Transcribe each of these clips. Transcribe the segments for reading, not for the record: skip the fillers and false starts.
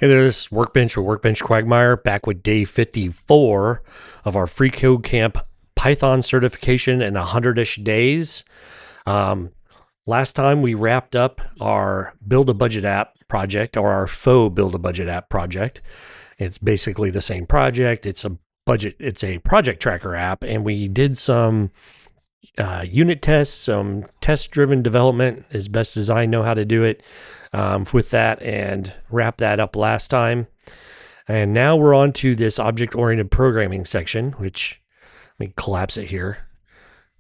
Hey there, this is Workbench or Workbench Quagmire back with day 54 of our Free Code Camp Python certification in 100-ish days. Last time we wrapped up our Build a Budget App project, or our faux Build a Budget App project. It's basically the same project. It's a project tracker app, and we did some unit tests, some test-driven development as best as I know how to do it with that, and wrap that up last time. And now we're on to this object-oriented programming section, which, let me collapse it here.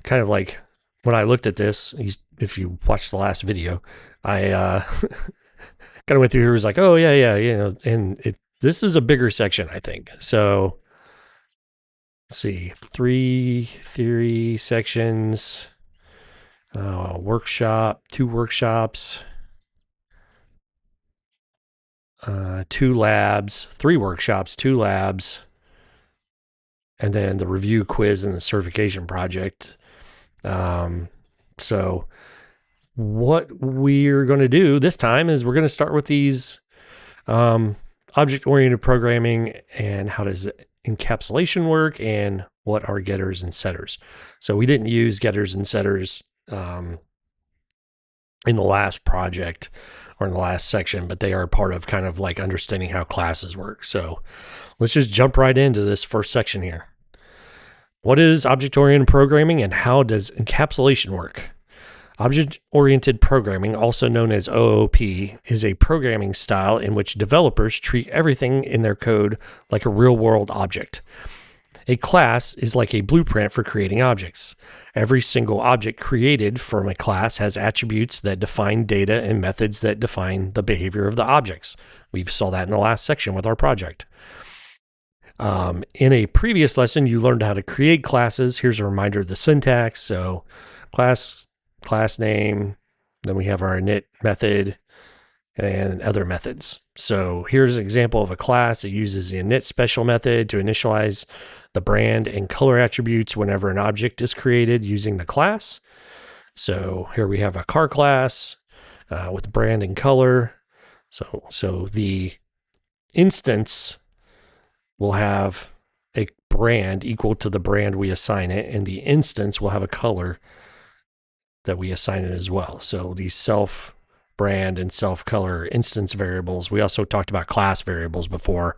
Kind of like when I looked at this, if you watched the last video, I kind of went through here, was like, oh yeah, and this is a bigger section, I think. So let's see, 3 theory sections, workshop, 2 workshops, 2 labs, 3 workshops, 2 labs, and then the review quiz and the certification project. So what we're going to do this time is we're going to start with these object-oriented programming and how does encapsulation work and what are getters and setters. So we didn't use getters and setters in the last project or in the last section, but they are part of kind of like understanding how classes work. So let's just jump right into this first section here. What is object-oriented programming and how does encapsulation work? Object-oriented programming, also known as OOP, is a programming style in which developers treat everything in their code like a real-world object. A class is like a blueprint for creating objects. Every single object created from a class has attributes that define data and methods that define the behavior of the objects. We saw that in the last section with our project. In a previous lesson, you learned how to create classes. Here's a reminder of the syntax. So class name, then we have our init method and other methods. So here's an example of a class. It uses the init special method to initialize the brand and color attributes whenever an object is created using the class. So here we have a car class with brand and color. So the instance will have a brand equal to the brand we assign it, and the instance will have a color that we assign it as well. So these self brand and self color instance variables. We also talked about class variables before.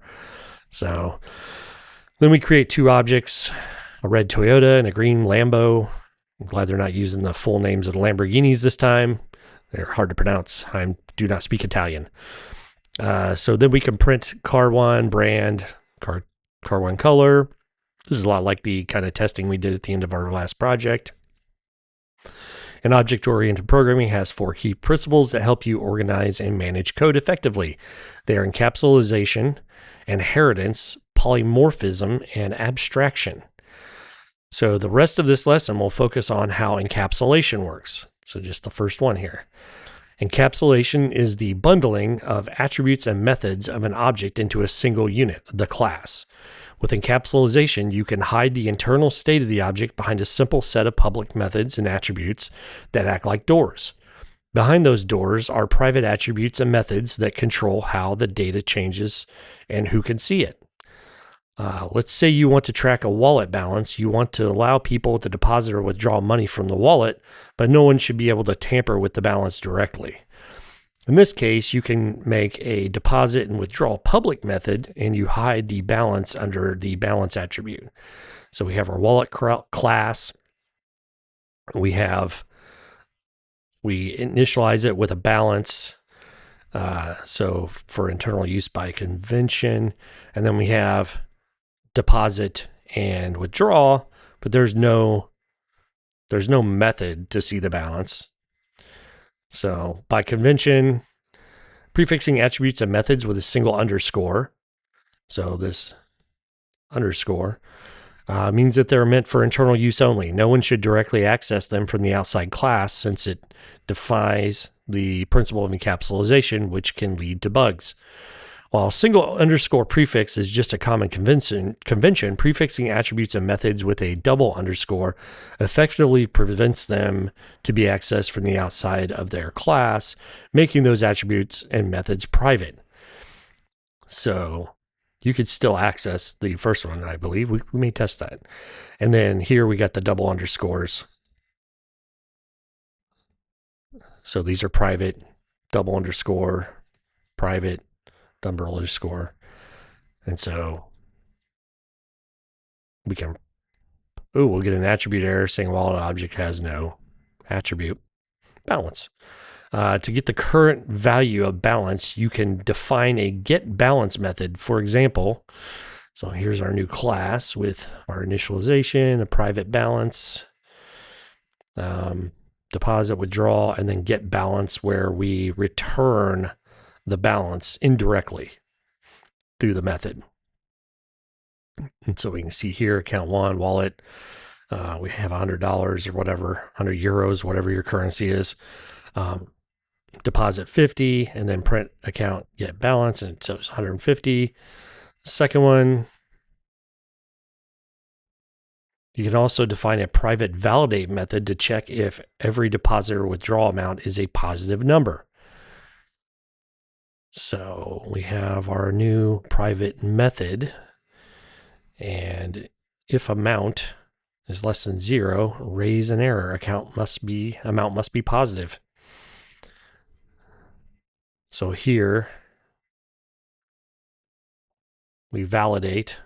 So then we create 2 objects, a red Toyota and a green Lambo. I'm glad they're not using the full names of the Lamborghinis this time. They're hard to pronounce. I do not speak Italian. So then we can print car 1 brand, car 1 color. This is a lot like the kind of testing we did at the end of our last project. And object-oriented programming has 4 key principles that help you organize and manage code effectively. They are encapsulation, inheritance, polymorphism, and abstraction. So the rest of this lesson will focus on how encapsulation works. So just the first one here. Encapsulation is the bundling of attributes and methods of an object into a single unit, the class. With encapsulation, you can hide the internal state of the object behind a simple set of public methods and attributes that act like doors. Behind those doors are private attributes and methods that control how the data changes and who can see it. Let's say you want to track a wallet balance. You want to allow people to deposit or withdraw money from the wallet, but no one should be able to tamper with the balance directly. In this case, you can make a deposit and withdrawal public method, and you hide the balance under the balance attribute. So we have our wallet class. We initialize it with a balance. So for internal use by convention, and then we have deposit and withdraw, but there's no method to see the balance. So by convention, prefixing attributes and methods with a single underscore. So this underscore means that they're meant for internal use only. No one should directly access them from the outside class, since it defies the principle of encapsulation, which can lead to bugs. While a single underscore prefix is just a common convention, prefixing attributes and methods with a double underscore effectively prevents them to be accessed from the outside of their class, making those attributes and methods private. So you could still access the first one, I believe. We may test that. And then here we got the double underscores. So these are private, double underscore, private, double underscore. And so we can, we'll get an attribute error saying wallet object has no attribute. Balance. To get the current value of balance, you can define a get balance method. For example, so here's our new class with our initialization, a private balance, deposit, withdrawal, and then get balance, where we return the balance indirectly through the method. And so we can see here, account one, wallet, we have $100 or whatever, 100 euros, whatever your currency is. Deposit 50 and then print account get balance, and so it's 150. Second one, you can also define a private validate method to check if every deposit or withdrawal amount is a positive number. So we have our new private method, and if amount is less than 0, raise an error. Amount must be positive. So here we validate,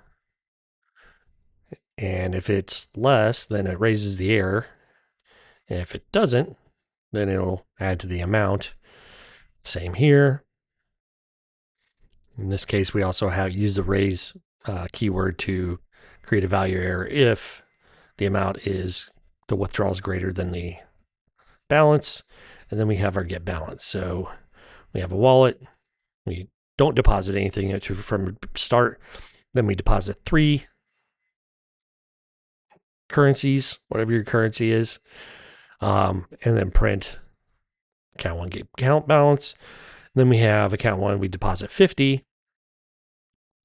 and if it's less, then it raises the error. And if it doesn't, then it'll add to the amount. Same here. In this case, we also have used the raise keyword to create a value error if the amount is, the withdrawal is greater than the balance. And then we have our get balance. So we have a wallet. We don't deposit anything from start. Then we deposit 3 currencies, whatever your currency is, and then print account one, get account balance. Then we have account one, we deposit 50,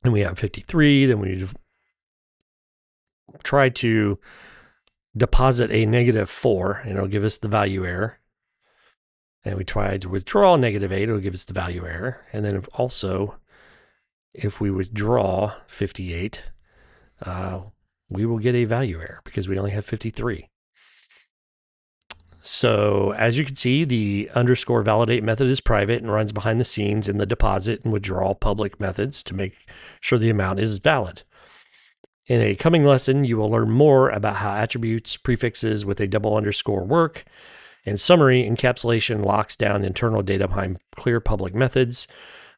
and we have 53. Then we try to deposit a -4, and it'll give us the value error. And we try to withdraw -8, it'll give us the value error. And then if we withdraw 58, we will get a value error because we only have 53. So as you can see, the underscore validate method is private and runs behind the scenes in the deposit and withdrawal public methods to make sure the amount is valid. In a coming lesson, you will learn more about how attributes, prefixes with a double underscore work. In summary, encapsulation locks down internal data behind clear public methods.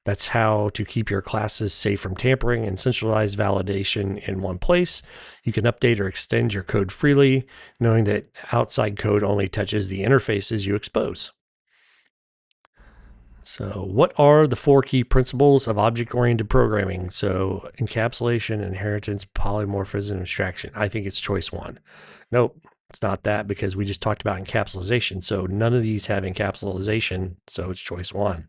That's how to keep your classes safe from tampering and centralize validation in one place. You can update or extend your code freely, knowing that outside code only touches the interfaces you expose. So what are the 4 key principles of object-oriented programming? So encapsulation, inheritance, polymorphism, abstraction. I think it's choice 1. Nope, it's not that, because we just talked about encapsulation. So none of these have encapsulation, so it's choice 1.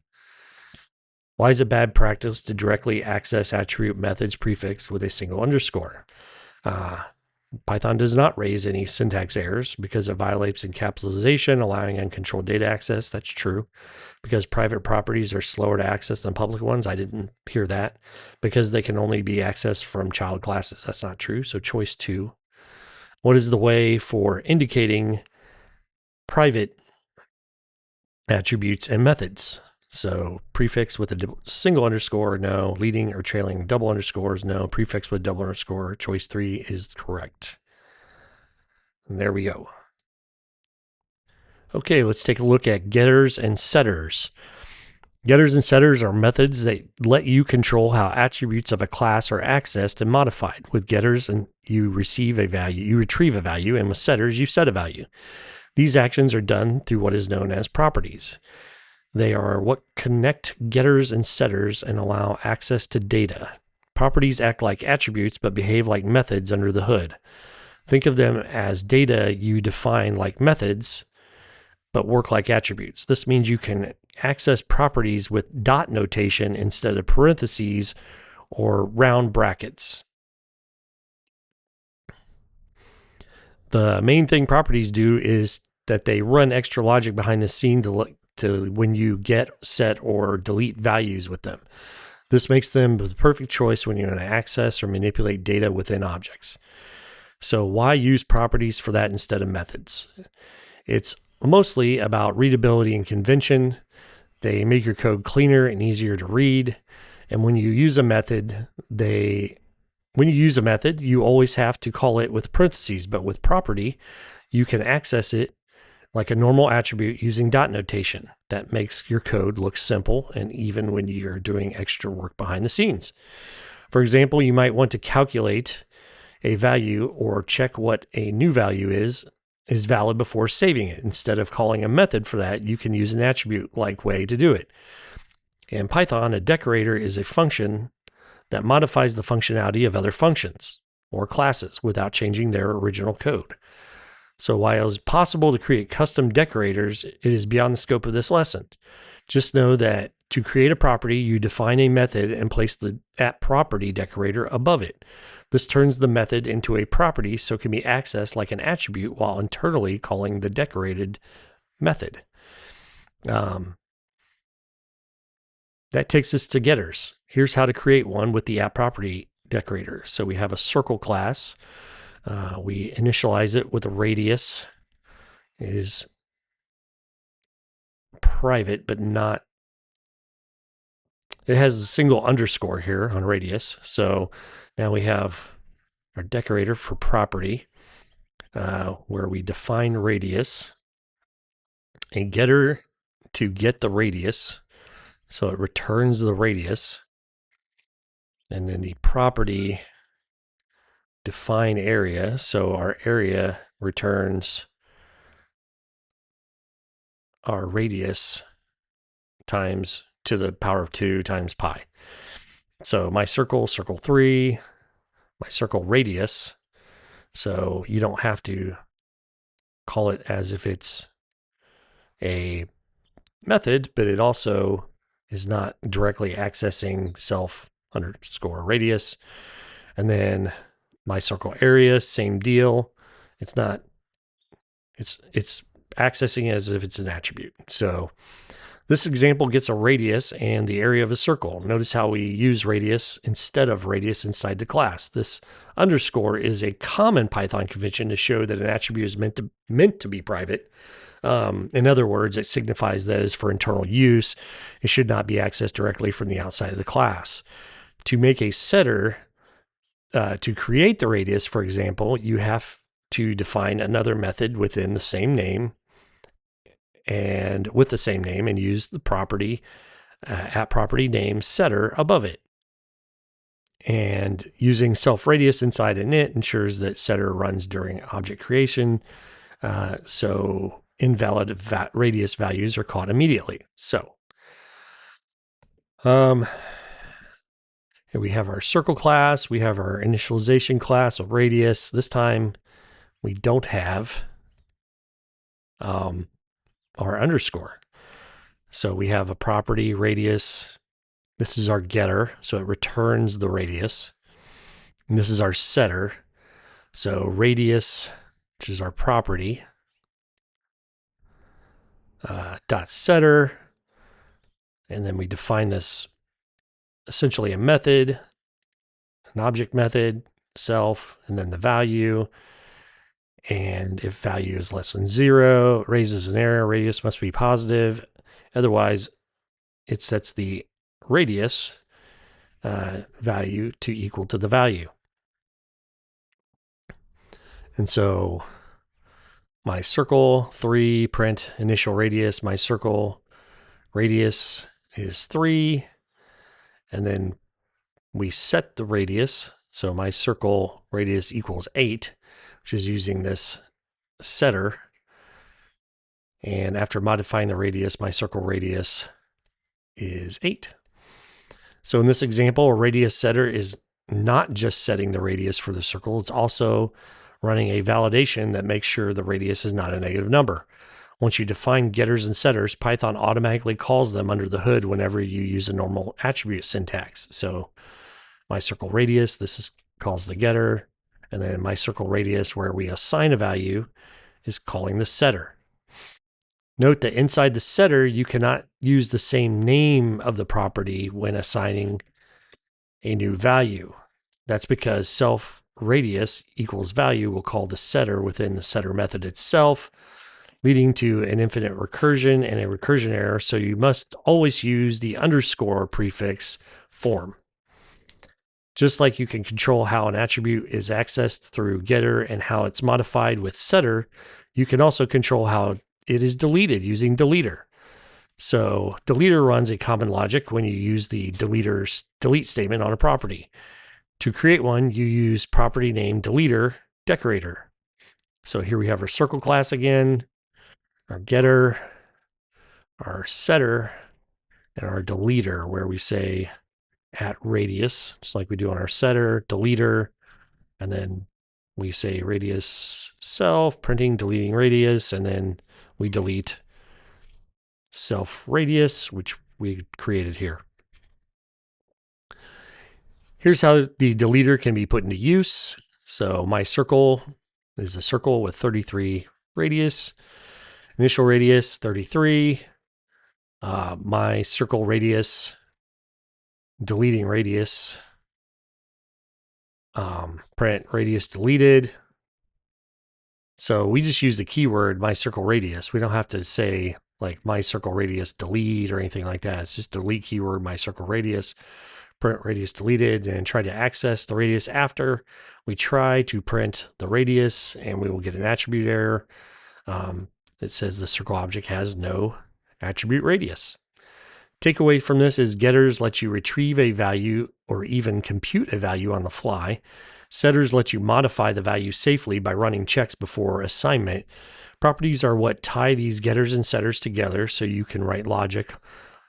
Why is it bad practice to directly access attribute methods prefixed with a single underscore? Python does not raise any syntax errors because it violates encapsulation, allowing uncontrolled data access. That's true. Because private properties are slower to access than public ones. I didn't hear that. Because they can only be accessed from child classes. That's not true. So choice 2. What is the way for indicating private attributes and methods? So prefix with a single underscore, no. Leading or trailing double underscores, no. Prefix with double underscore, choice 3 is correct. And there we go. Okay, let's take a look at getters and setters. Getters and setters are methods that let you control how attributes of a class are accessed and modified. With getters, and you retrieve a value, and with setters, you set a value. These actions are done through what is known as properties. They are what connect getters and setters and allow access to data. Properties act like attributes but behave like methods under the hood. Think of them as data you define like methods but work like attributes. This means you can access properties with dot notation instead of parentheses or round brackets. The main thing properties do is that they run extra logic behind the scene to when you get, set, or delete values with them. This makes them the perfect choice when you're going to access or manipulate data within objects. So why use properties for that instead of methods? It's mostly about readability and convention. They make your code cleaner and easier to read. And when you use a method, you always have to call it with parentheses, but with property, you can access it like a normal attribute using dot notation. That makes your code look simple, and even when you're doing extra work behind the scenes. For example, you might want to calculate a value or check what a new value is valid before saving it. Instead of calling a method for that, you can use an attribute-like way to do it. In Python, a decorator is a function that modifies the functionality of other functions or classes without changing their original code. So while it's possible to create custom decorators, it is beyond the scope of this lesson. Just know that to create a property, you define a method and place the @property decorator above it. This turns the method into a property so it can be accessed like an attribute while internally calling the decorated method. That takes us to getters. Here's how to create one with the @property decorator. So we have a circle class. We initialize it with a radius. It is private, but not. It has a single underscore here on radius. So now we have our decorator for property, where we define radius. A getter to get the radius. So it returns the radius. And then the property define area. So our area returns our radius times to the power of 2 times pi. So my circle 3, my circle radius. So you don't have to call it as if it's a method, but it also is not directly accessing self underscore radius. And then my circle area, same deal. It's accessing as if it's an attribute. So this example gets a radius and the area of a circle. Notice how we use radius instead of radius inside the class. This underscore is a common Python convention to show that an attribute is meant to be private. In other words, it signifies that it's for internal use. It should not be accessed directly from the outside of the class. To make a setter, to create the radius, for example, you have to define another method within the same name and with the same name and use the property @property name setter above it. And using self radius inside init ensures that setter runs during object creation. So invalid radius values are caught immediately. So we have our circle class. We have our initialization class of radius. This time we don't have our underscore. So we have a property radius. This is our getter. So it returns the radius. And this is our setter. So radius, which is our property, dot setter. And then we define this essentially a method, an object method, self, and then the value. And if value is less than 0, it raises an error. Radius must be positive. Otherwise, it sets the radius value to equal to the value. And so my circle 3 print initial radius, my circle radius is 3. And then we set the radius. So my circle radius equals 8, which is using this setter. And after modifying the radius, my circle radius is 8. So in this example, a radius setter is not just setting the radius for the circle, it's also running a validation that makes sure the radius is not a negative number. Once you define getters and setters, Python automatically calls them under the hood whenever you use a normal attribute syntax. So my circle radius, calls the getter, and then my circle radius, where we assign a value, is calling the setter. Note that inside the setter, you cannot use the same name of the property when assigning a new value. That's because self radius equals value will call the setter within the setter method itself, leading to an infinite recursion and a recursion error. So you must always use the underscore prefix form. Just like you can control how an attribute is accessed through getter and how it's modified with setter, you can also control how it is deleted using deleter. So deleter runs a common logic when you use the deleter's delete statement on a property. To create one, you use property name deleter decorator. So here we have our circle class again, our getter, our setter, and our deleter, where we say at radius, just like we do on our setter, deleter, and then we say radius self, printing, deleting radius, and then we delete self radius, which we created here. Here's how the deleter can be put into use. So my circle is a circle with 33 radius, initial radius 33, my circle radius, deleting radius, print radius deleted. So we just use the keyword my circle radius. We don't have to say like my circle radius delete or anything like that. It's just delete keyword my circle radius, print radius deleted, and try to access the radius after we try to print the radius, and we will get an attribute error. It says the circle object has no attribute radius. Takeaway from this is getters let you retrieve a value or even compute a value on the fly. Setters let you modify the value safely by running checks before assignment. Properties are what tie these getters and setters together so you can write logic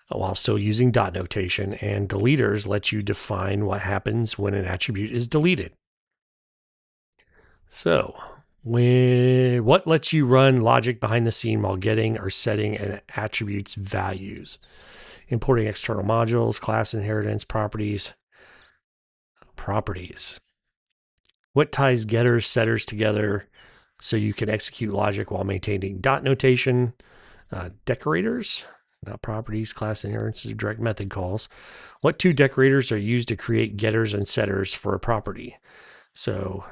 while still using dot notation, and deleters let you define what happens when an attribute is deleted. So, what lets you run logic behind the scene while getting or setting an attribute's values? Importing external modules, class inheritance, properties. What ties getters, setters together so you can execute logic while maintaining dot notation? Decorators, not properties, class inheritance, direct method calls. What two decorators are used to create getters and setters for a property? So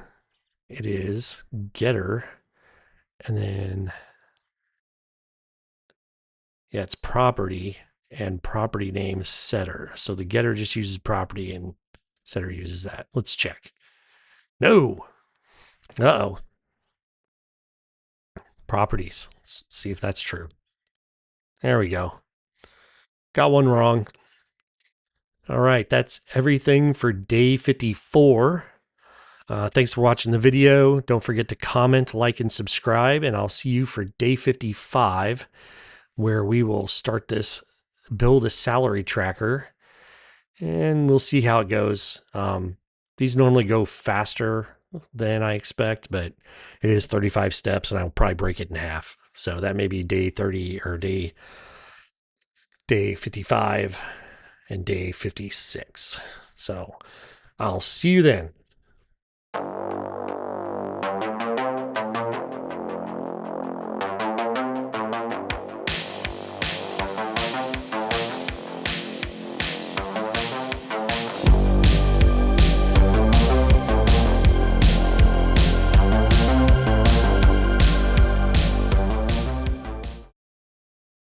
it is getter, and then, yeah, it's property and property name setter. So the getter just uses property and setter uses that. Let's check. No. Uh-oh. Properties. Let's see if that's true. There we go. Got one wrong. All right, that's everything for day 54. Thanks for watching the video. Don't forget to comment, like, and subscribe, and I'll see you for day 55, where we will start this build a salary tracker, and we'll see how it goes. These normally go faster than I expect, but it is 35 steps, and I'll probably break it in half. So that may be day 30 or day 55 and day 56. So I'll see you then.